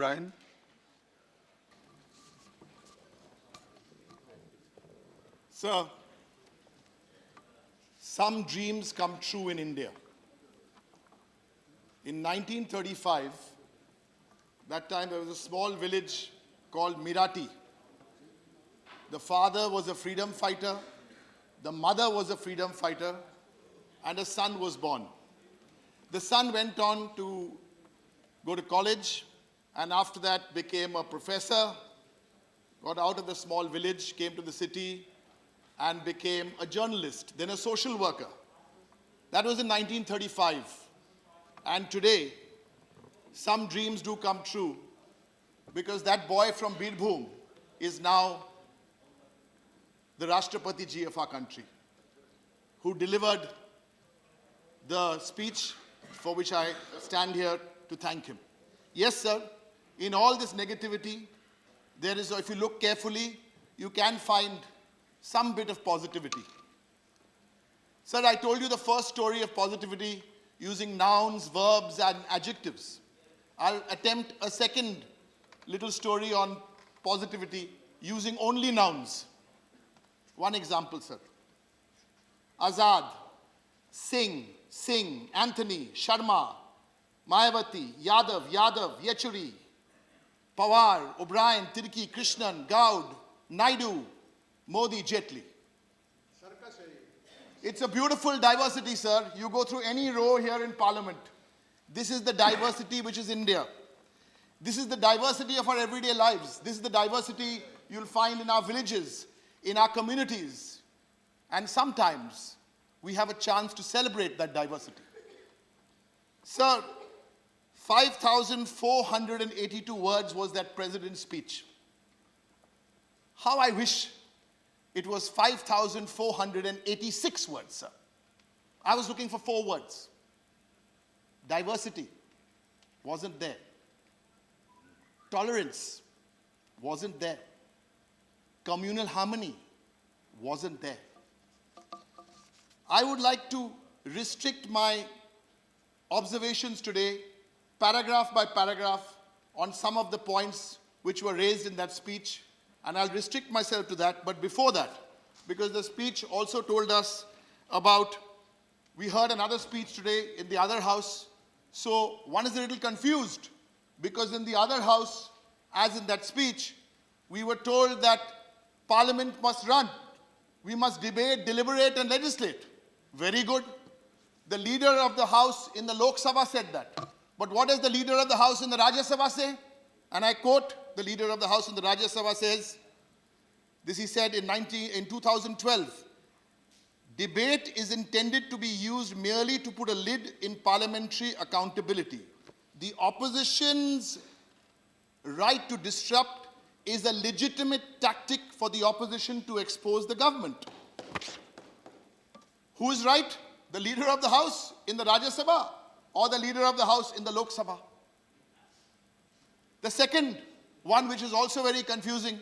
O'Brien. Sir, some dreams come true in India. In 1935, that time there was a small village called Mirati. The father was a freedom fighter, the mother was a freedom fighter, and a son was born. The son went on to go to college, and after that became a professor, got out of the small village, came to the city, and became a journalist, then a social worker. That was in 1935. And today, some dreams do come true, because that boy from Birbhum is now the Rashtrapati Ji of our country, who delivered the speech for which I stand here to thank him. Yes, sir, in all this negativity, there is, if you look carefully, you can find some bit of positivity. Sir, I told you the first story of positivity using nouns, verbs, and adjectives. I'll attempt a second little story on positivity using only nouns. One example, sir. Azad, Singh, Anthony, Sharma, Mayawati, Yadav, Yechuri, Pawar, O'Brien, Tirki, Krishnan, Gaud, Naidu, Modi, Jetli. It's a beautiful diversity, sir. You go through any row here in Parliament. This is the diversity which is India. This is the diversity of our everyday lives. This is the diversity you'll find in our villages, in our communities. And sometimes we have a chance to celebrate that diversity. Sir, 5,482 words was that president's speech. How I wish it was 5,486 words, sir. I was looking for 4 words. Diversity wasn't there. Tolerance wasn't there. Communal harmony wasn't there. I would like to restrict my observations today, paragraph by paragraph, on some of the points which were raised in that speech, and I'll restrict myself to that. But before that, because the speech also told us about, we heard another speech today in the other house, so one is a little confused, because in the other house, as in that speech, we were told that Parliament must run. We must debate, deliberate, and legislate. Very good. The leader of the house in the Lok Sabha said that. But what does the leader of the house in the Rajya Sabha say? And I quote, the leader of the house in the Rajya Sabha says, this he said in 2012, debate is intended to be used merely to put a lid in parliamentary accountability. The opposition's right to disrupt is a legitimate tactic for the opposition to expose the government. Who is right? The leader of the house in the Rajya Sabha or the leader of the house in the Lok Sabha? The second one, which is also very confusing,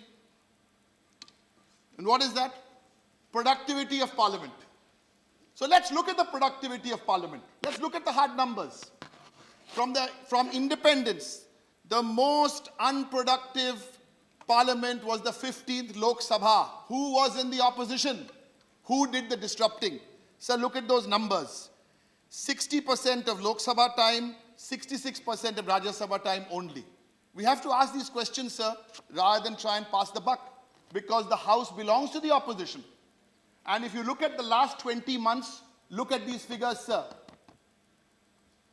and what is that? Productivity of Parliament. So let's look at the productivity of Parliament. Let's look at the hard numbers. From independence, the most unproductive Parliament was the 15th Lok Sabha. Who was in the opposition? Who did the disrupting? So look at those numbers. 60% of Lok Sabha time, 66% of Rajya Sabha time only. We have to ask these questions, sir, rather than try and pass the buck, because the House belongs to the opposition. And if you look at the last 20 months, look at these figures, sir.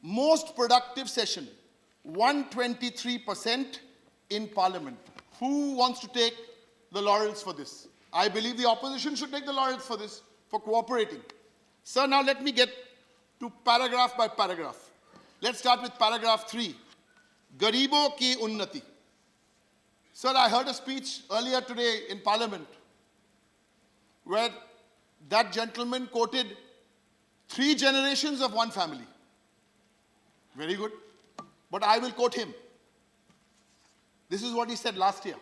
Most productive session, 123% in Parliament. Who wants to take the laurels for this? I believe the opposition should take the laurels for this, for cooperating. Sir, now let me get to paragraph by paragraph. Let's start with paragraph 3. Garibo ki unnati. Sir, I heard a speech earlier today in Parliament where that gentleman quoted 3 generations of one family. Very good. But I will quote him. This is what he said last year.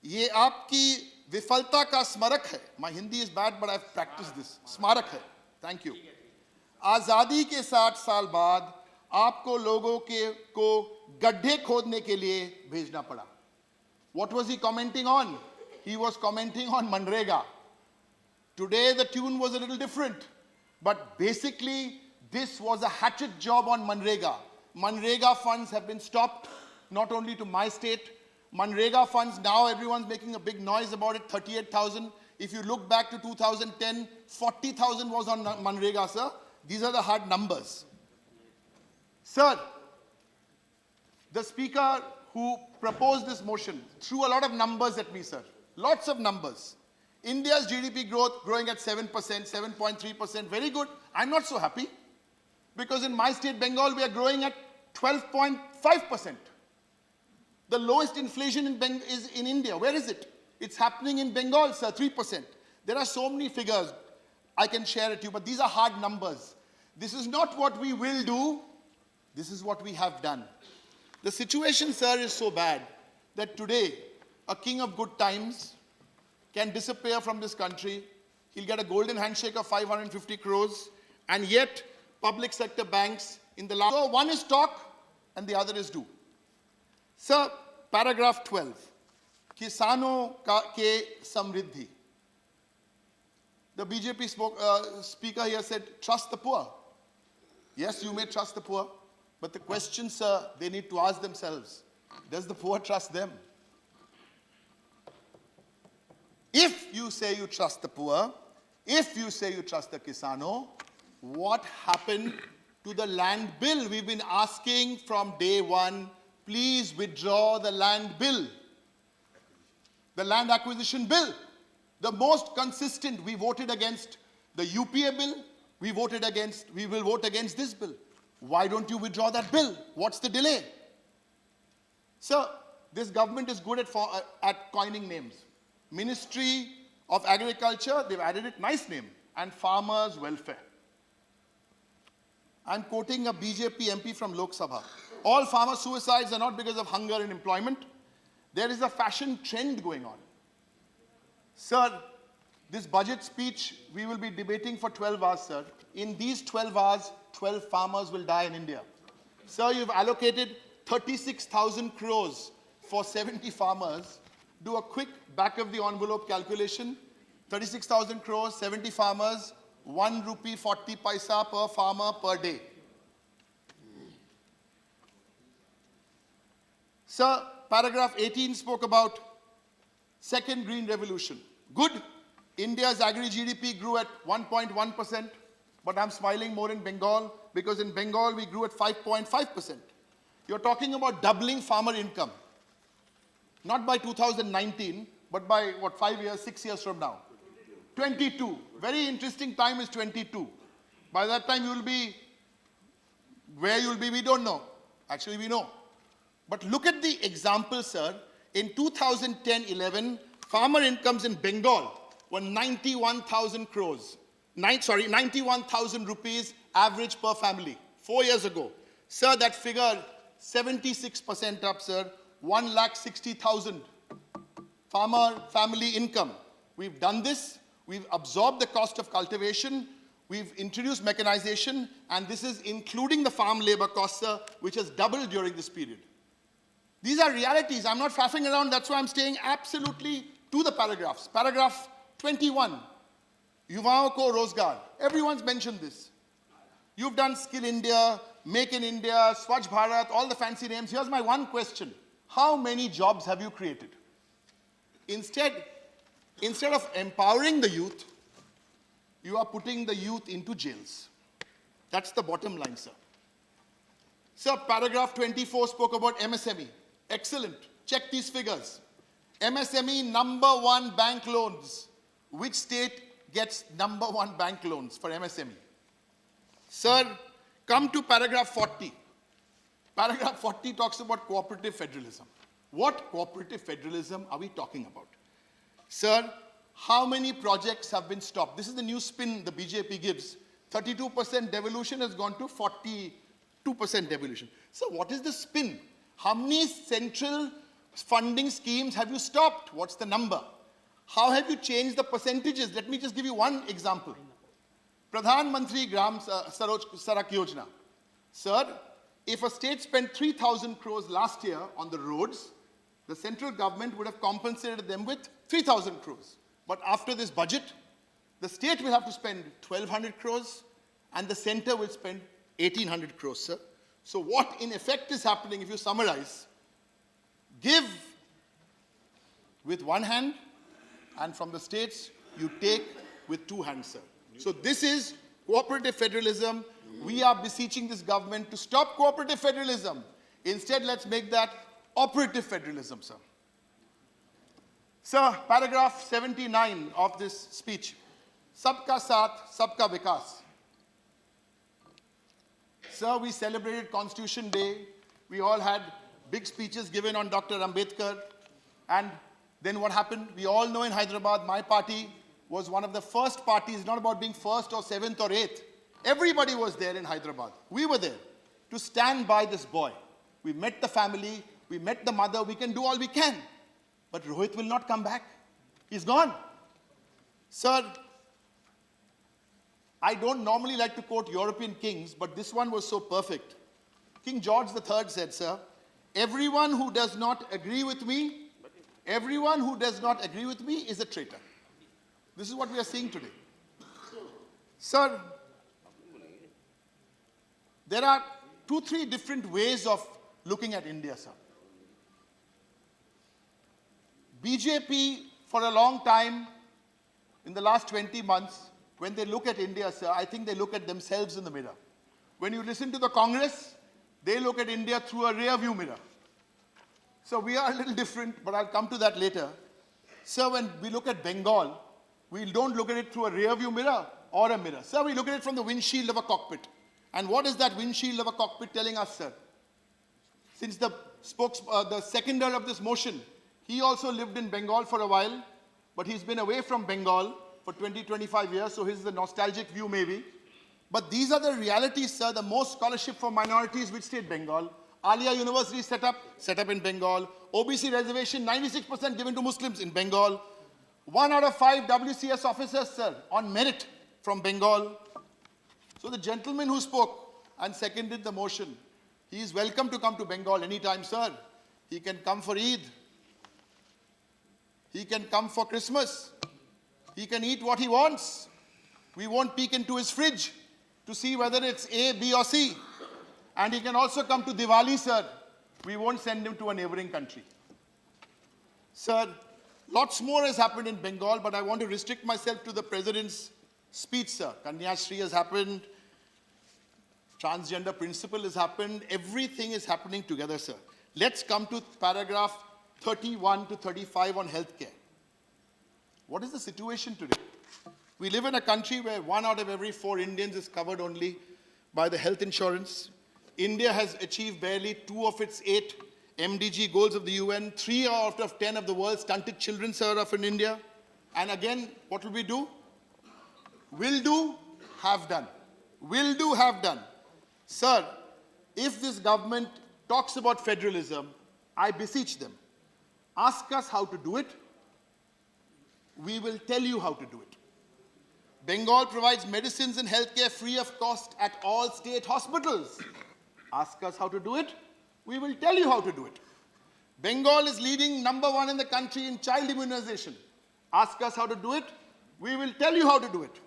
ये आपकी विफलता का स्मारक है. My Hindi is bad, but I've practiced this. स्मारक है. Thank you. आज़ादी के 60 साल बाद आपको लोगों को गड्ढे खोदने के लिए भेजना पड़ा. What was he commenting on? He was commenting on Manrega. Today the tune was a little different, but basically this was a hatchet job on Manrega. Manrega funds have been stopped, not only to my state. Manrega funds, now everyone's making a big noise about it, 38,000. If you look back to 2010, 40,000 was on Manrega, sir. These are the hard numbers. Sir, the speaker who proposed this motion threw a lot of numbers at me, sir. Lots of numbers. India's GDP growth growing at 7%, 7.3%, very good. I'm not so happy because in my state, Bengal, we are growing at 12.5%. The lowest inflation is in India. Where is it? It's happening in Bengal, sir, 3%. There are so many figures I can share with you, but these are hard numbers. This is not what we will do. This is what we have done. The situation, sir, is so bad that today a king of good times can disappear from this country. He'll get a golden handshake of 550 crores, and yet public sector banks in the last... So one is talk and the other is do. Sir, paragraph 12. Kisano ke samriddhi. The BJP speaker here said, trust the poor. Yes, you may trust the poor, but the question, sir, they need to ask themselves, does the poor trust them? If you say you trust the poor, if you say you trust the Kisano, what happened to the land bill? We've been asking from day one, please withdraw the land bill. The land acquisition bill. The most consistent, we voted against the UPA bill, we will vote against this bill. Why don't you withdraw that bill? What's the delay? Sir, this government is good at coining names. Ministry of Agriculture, they've added it, nice name, and Farmers Welfare. I'm quoting a BJP MP from Lok Sabha. All farmer suicides are not because of hunger and employment. There is a fashion trend going on. Sir, this budget speech, we will be debating for 12 hours, sir. In these 12 hours, 12 farmers will die in India. Sir, you've allocated 36,000 crores for 70 farmers. Do a quick back-of-the-envelope calculation. 36,000 crores, 70 farmers, 1 rupee 40 paisa per farmer per day. Sir, paragraph 18 spoke about second green revolution. Good. India's agri-GDP grew at 1.1%, but I'm smiling more in Bengal because in Bengal we grew at 5.5%. You're talking about doubling farmer income. Not by 2019, but by, 5 years, 6 years from now? 22. Very interesting time is 22. By that time, you will be, where you will be, we don't know. Actually, we know. But look at the example, sir. In 2010-11, farmer incomes in Bengal were 91,000 crores. 91,000 rupees average per family. 4 years ago. Sir, that figure, 76% up, sir. 1,60,000 farmer family income. We've done this. We've absorbed the cost of cultivation. We've introduced mechanization. And this is including the farm labor cost, sir, which has doubled during this period. These are realities. I'm not faffing around. That's why I'm staying absolutely to the paragraphs. Paragraph 21. Yuvaon ko rozgar. Everyone's mentioned this. You've done Skill India, Make in India, Swachh Bharat, all the fancy names. Here's my one question. How many jobs have you created? Instead of empowering the youth, you are putting the youth into jails. That's the bottom line, sir. Sir, paragraph 24 spoke about MSME. Excellent. Check these figures. MSME #1 bank loans. Which state gets #1 bank loans for MSME? Sir, come to paragraph 40. Paragraph 40 talks about cooperative federalism. What cooperative federalism are we talking about? Sir, how many projects have been stopped? This is the new spin the BJP gives. 32% devolution has gone to 42% devolution. So what is the spin? How many central funding schemes have you stopped? What's the number? How have you changed the percentages? Let me just give you one example. Pradhan Mantri Gram Sarak Yojana. Sir, if a state spent 3,000 crores last year on the roads, the central government would have compensated them with 3,000 crores. But after this budget, the state will have to spend 1,200 crores and the center will spend 1,800 crores, sir. So what in effect is happening, if you summarize, give with one hand and from the states you take with two hands, sir. So this is cooperative federalism. We are beseeching this government to stop cooperative federalism. Instead, let's make that operative federalism, sir. Sir, paragraph 79 of this speech. Sabka Saath, Sabka Vikas. Sir, we celebrated Constitution Day. We all had big speeches given on Dr. Ambedkar. And then what happened? We all know in Hyderabad, my party was one of the first parties, not about being first or seventh or eighth. Everybody was there in Hyderabad. We were there to stand by this boy. We met the family, we met the mother, we can do all we can. But Rohit will not come back. He's gone. Sir, I don't normally like to quote European kings, but this one was so perfect. King George III said, sir, everyone who does not agree with me is a traitor. This is what we are seeing today. Sir, there are 2-3 different ways of looking at India, sir. BJP, for a long time, in the last 20 months, when they look at India, sir, I think they look at themselves in the mirror. When you listen to the Congress, they look at India through a rear-view mirror. So we are a little different, but I'll come to that later. Sir, when we look at Bengal, we don't look at it through a rear-view mirror or a mirror. Sir, we look at it from the windshield of a cockpit. And what is that windshield of a cockpit telling us, sir? Since the seconder of this motion, he also lived in Bengal for a while, but he's been away from Bengal for 20-25 years, so his the nostalgic view maybe. But these are the realities, sir. The most scholarship for minorities, which state? Bengal. Alia University set up in Bengal. OBC reservation, 96% given to Muslims in Bengal. 1 out of 5 WCS officers, sir, on merit from Bengal. So the gentleman who spoke and seconded the motion, he is welcome to come to Bengal anytime, sir. He can come for Eid. He can come for Christmas. He can eat what he wants. We won't peek into his fridge to see whether it's A, B or C. And he can also come to Diwali, sir. We won't send him to a neighboring country. Sir, lots more has happened in Bengal, but I want to restrict myself to the President's speech, sir. Kanyashree has happened. Transgender principle has happened. Everything is happening together, sir. Let's come to paragraph 31 to 35 on healthcare. What is the situation today? We live in a country where 1 out of every 4 Indians is covered only by the health insurance. India has achieved barely 2 of its 8 MDG goals of the UN. 3 out of 10 of the world's stunted children, sir, are in India. And again, what will we do? Will do, have done. Will do, have done. Sir, if this government talks about federalism, I beseech them, ask us how to do it. We will tell you how to do it. Bengal provides medicines and healthcare free of cost at all state hospitals. Ask us how to do it. We will tell you how to do it. Bengal is leading #1 in the country in child immunization. Ask us how to do it. We will tell you how to do it.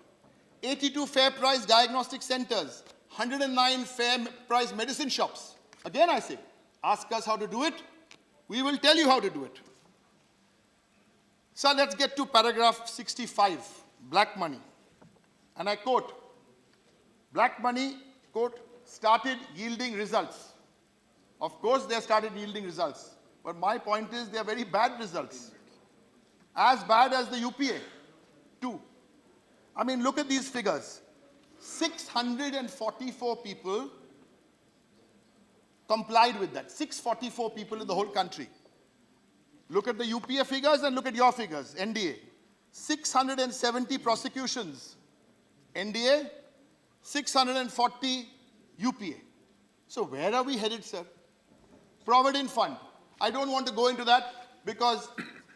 82 fair price diagnostic centers, 109 fair price medicine shops. Again I say, ask us how to do it. We will tell you how to do it. So let's get to paragraph 65, black money. And I quote, black money, quote, started yielding results. Of course they started yielding results. But my point is they are very bad results. As bad as the UPA, too. I mean, look at these figures. 644 people complied with that. 644 people in the whole country. Look at the UPA figures and look at your figures, NDA. 670 prosecutions, NDA, 640 UPA. So where are we headed, sir? Provident Fund. I don't want to go into that because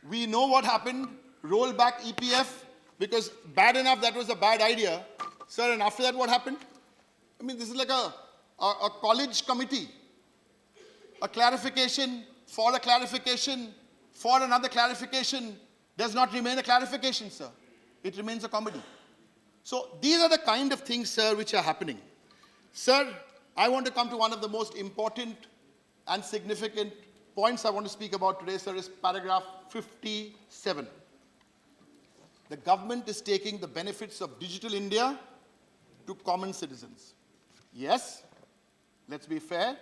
we know what happened. Roll back EPF because bad enough that was a bad idea. Sir, and after that what happened? I mean, this is like a a college committee, a clarification, for another clarification does not remain a clarification, sir. It remains a comedy. So these are the kind of things, sir, which are happening. Sir, I want to come to one of the most important and significant points I want to speak about today, sir, is paragraph 57. The government is taking the benefits of digital India to common citizens. Yes, let's be fair.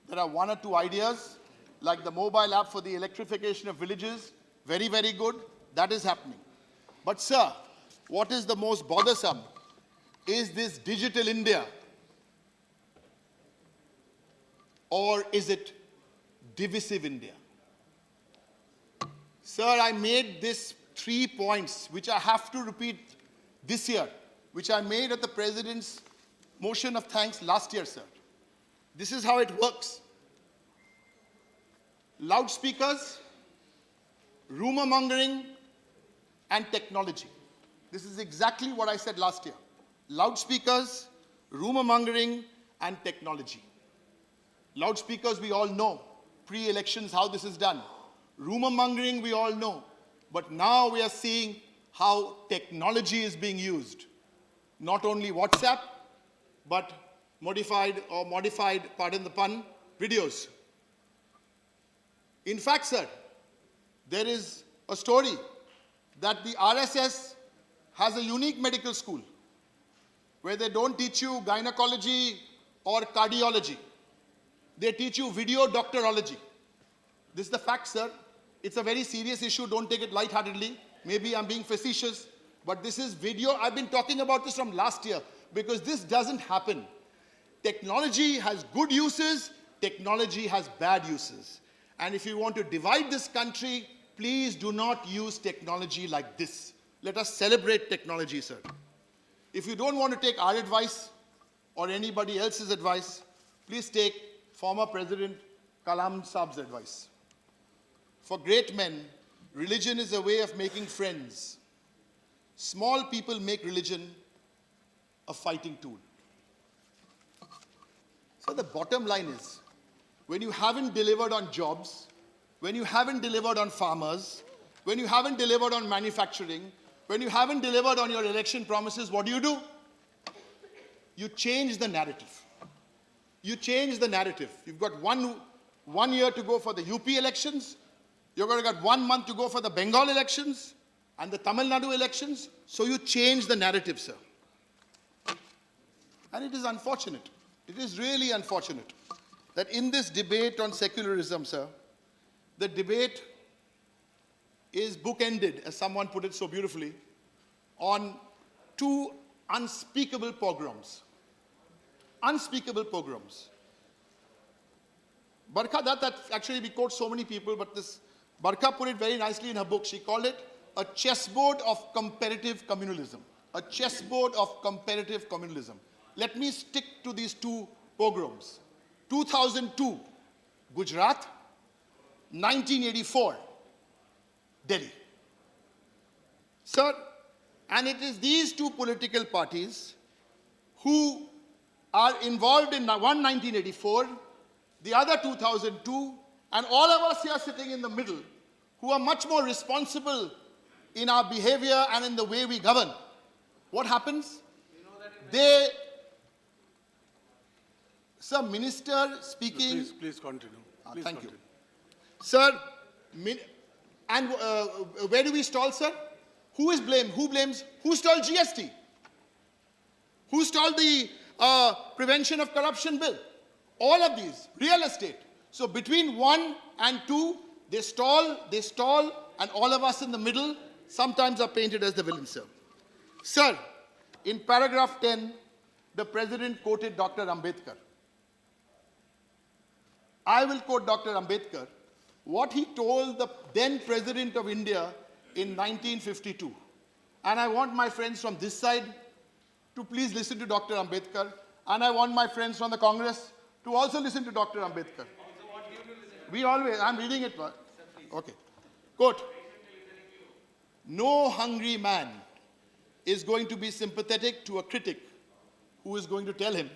There are one or two ideas, like the mobile app for the electrification of villages. Very, very good. That is happening. But, sir, what is the most bothersome is this digital India, or is it divisive India? Sir, I made these 3 points, which I have to repeat this year, which I made at the President's motion of thanks last year, sir. This is how it works. Loudspeakers, rumor mongering, and technology. This is exactly what I said last year. Loudspeakers, rumor mongering, and technology. Loudspeakers, we all know, pre-elections, how this is done. Rumor mongering, we all know. But now we are seeing how technology is being used. Not only WhatsApp, but modified, pardon the pun, videos. In fact, sir, there is a story that the RSS has a unique medical school where they don't teach you gynecology or cardiology. They teach you video doctorology. This is the fact, sir. It's a very serious issue. Don't take it lightheartedly. Maybe I'm being facetious, but this is video. I've been talking about this from last year because this doesn't happen. Technology has good uses. Technology has bad uses. And if you want to divide this country, please do not use technology like this. Let us celebrate technology, sir. If you don't want to take our advice or anybody else's advice, please take former President Kalam Saab's advice. For great men, religion is a way of making friends. Small people make religion a fighting tool. So the bottom line is, when you haven't delivered on jobs, when you haven't delivered on farmers, when you haven't delivered on manufacturing, when you haven't delivered on your election promises, what do? You change the narrative. You change the narrative. You've got one year to go for the UP elections. You're going to get 1 month to go for the Bengal elections and the Tamil Nadu elections. So you change the narrative, sir. And it is unfortunate. It is really unfortunate that in this debate on secularism, sir, the debate is bookended, as someone put it so beautifully, on 2 unspeakable pogroms. Unspeakable pogroms. Barkha Dutt, that actually we quote so many people, but this Barkha put it very nicely in her book. She called it a chessboard of comparative communalism. A chessboard of comparative communalism. Let me stick to these 2 pogroms. 2002, Gujarat. 1984, Delhi. Sir, and it is these 2 political parties who are involved in one 1984, the other 2002, and all of us here sitting in the middle who are much more responsible in our behavior and in the way we govern. What happens? They, sir, minister speaking. Please continue. Please thank continue. you. Sir, and where do we stall, sir? Who is blamed? Who blames? Who stalled GST? Who stalled the Prevention of Corruption Bill? All of these, real estate. So between 1 and 2, they stall, and all of us in the middle sometimes are painted as the villains, sir. Sir, in paragraph 10, the President quoted Dr. Ambedkar. I will quote Dr. Ambedkar, what he told the then President of India in 1952. And I want my friends from this side to please listen to Dr. Ambedkar. And I want my friends from the Congress to also listen to Dr. Ambedkar. We always, I'm reading it. Okay. Quote, no hungry man is going to be sympathetic to a critic who is going to tell him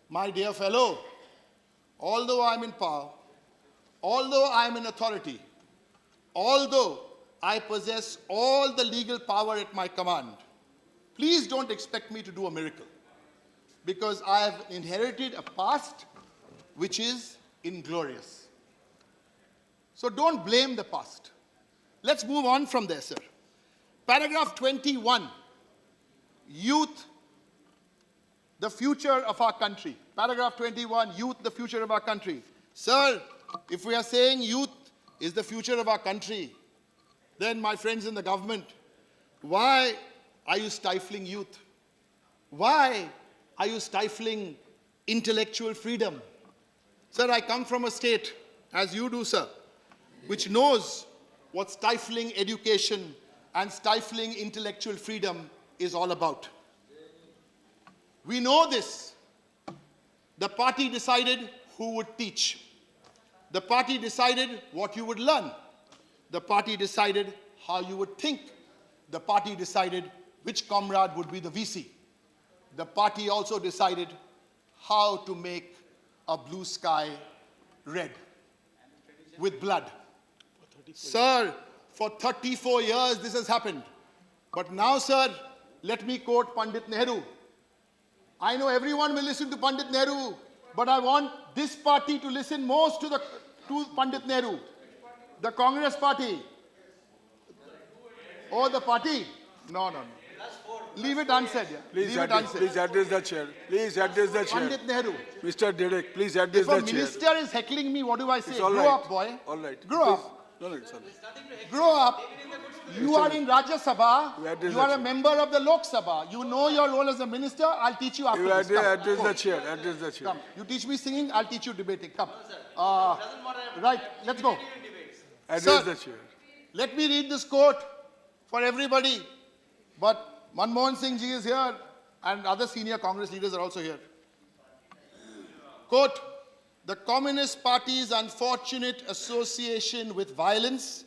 My dear fellow, although I am in power, although I am in authority, although I possess all the legal power at my command, please don't expect me to do a miracle, because I have inherited a past which is inglorious. So don't blame the past. Let's move on from there, sir. Paragraph 21, youth, the future of our country. Paragraph 21, youth, the future of our country. Sir, if we are saying youth is the future of our country, then my friends in the government, why are you stifling youth? Why are you stifling intellectual freedom? Sir, I come from a state, as you do, sir, which knows what stifling education and stifling intellectual freedom is all about. We know this. The party decided who would teach. The party decided what you would learn. The party decided how you would think. The party decided which comrade would be the VC. The party also decided how to make a blue sky red with blood. Sir, for 34 years this has happened. But now, sir, let me quote Pandit Nehru. I know everyone will listen to Pandit Nehru, but I want this party to listen most to Pandit Nehru. The Congress party. Oh, the party? No. Leave it unsaid. Yeah. Please address the chair. Please address the chair. Pandit Nehru. Mr. Derek, please address the chair. If a minister is heckling me, what do I say? It's all Grow right. up, boy. All right. Grow Please. up. No, it's all right. Grow up. You are in Rajya Sabha. You are a chair. member of the Lok Sabha. You know your role as a minister. I'll teach you after You this. Come. address the chair. Address the chair. Come. You teach me singing, I'll teach you debating. Come. Right, let's go. Address the chair. Let me read this quote for everybody. But Manmohan Singh ji is here and other senior Congress leaders are also here. Quote, the Communist Party's unfortunate association with violence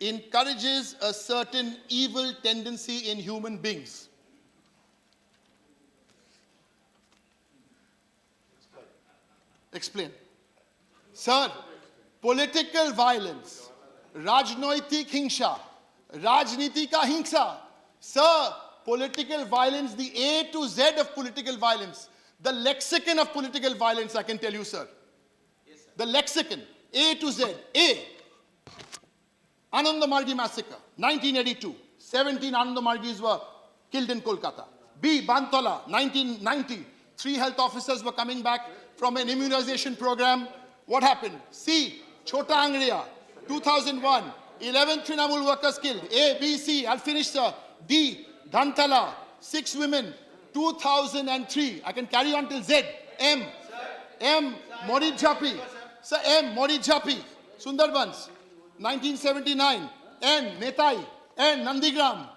encourages a certain evil tendency in human beings. Explain. Sir, political violence, Rajnoitik hingsha, Rajniti ka hingsa. Sir, political violence, the A to Z of political violence, the lexicon of political violence, I can tell you, sir. Yes, sir. The lexicon, A to Z. A, Anandamargi massacre, 1982. 17 Anandamargis were killed in Kolkata. B, Bantala, 1990. 3 health officers were coming back from an immunization program. What happened? C, Chota Angriya, 2001. 11 Trinamool workers killed. A, B, C. I'll finish, sir. D, Dhantala, 6 women, 2003. I can carry on till Z. M, M, Morijhapi. Sir, M, Morijhapi, Sundarbans, 1979. N, Netai. N, Nandigram.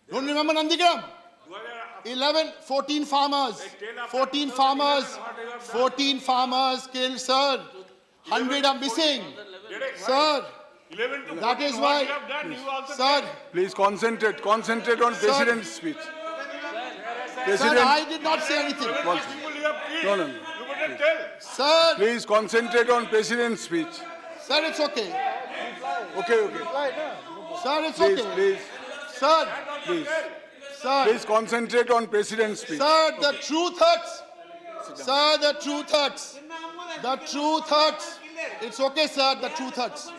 Don't remember Nandigram? 14 farmers. 14 farmers killed, sir. 100 are missing. Sir, that is why, sir. Please concentrate on President's speech. Sir, I did not say anything. No. Sir. Please concentrate on President's speech. Sir, it's okay. Okay. Sir, it's okay. Please. Sir. Please. Sir. Please concentrate on President's speech. Sir, the truth hurts. Sir, the truth hurts. The truth hurts. It's okay, sir. The truth hurts.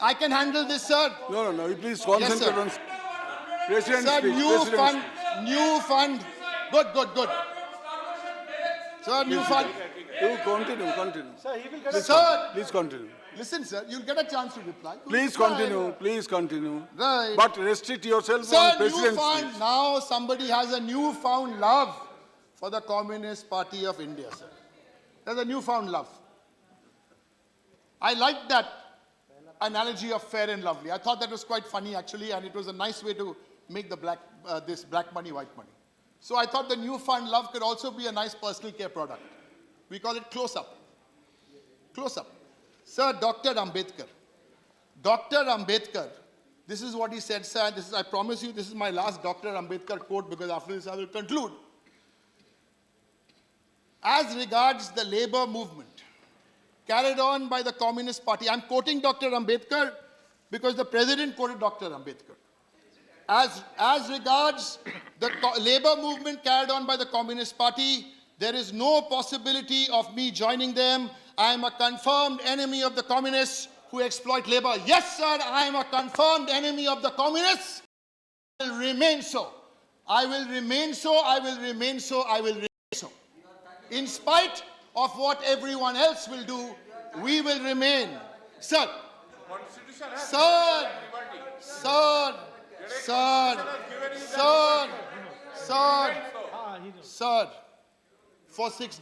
I can handle this, sir. No. You please concentrate on President's sir, speech. New fund. Good. Sir, new fund. You continue. Sir, he will get sir, please continue. Listen, sir, you'll get a chance to reply. Please continue. Right. But restrict yourself sir, on President's speech. Now somebody has a newfound love for the Communist Party of India, sir. There's a newfound love. I like that analogy of fair and lovely. I thought that was quite funny, actually, and it was a nice way to make the this black money, white money. So I thought the newfound love could also be a nice personal care product. We call it close-up. Close-up. Sir, Dr. Ambedkar. Dr. Ambedkar, this is what he said, sir. I promise you, this is my last Dr. Ambedkar quote, because after this I will conclude. As regards the labor movement carried on by the Communist Party, I'm quoting Dr. Ambedkar because the President quoted Dr. Ambedkar. As regards the labor movement carried on by the Communist Party, there is no possibility of me joining them. I am a confirmed enemy of the communists who exploit labor. Yes, sir, I am a confirmed enemy of the communists. I will remain so. I will remain so. I will remain so. I will remain so. In spite of what everyone else will do, we will remain. Sir, Sir, for 6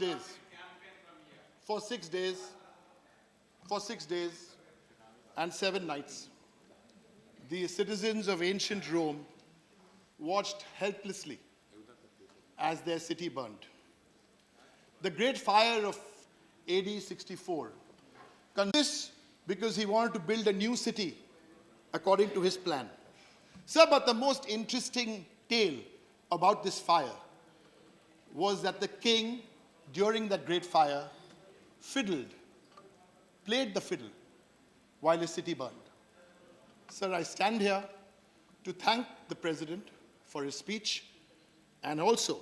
days and 7 nights, the citizens of ancient Rome watched helplessly as their city burned. The great fire of AD 64 consists because he wanted to build a new city according to his plan. Sir, but the most interesting tale about this fire was that the king, during that great fire, played the fiddle while his city burned. Sir, I stand here to thank the President for his speech, and also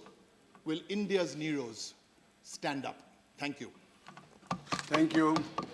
will India's Neros stand up. Thank you. Thank you.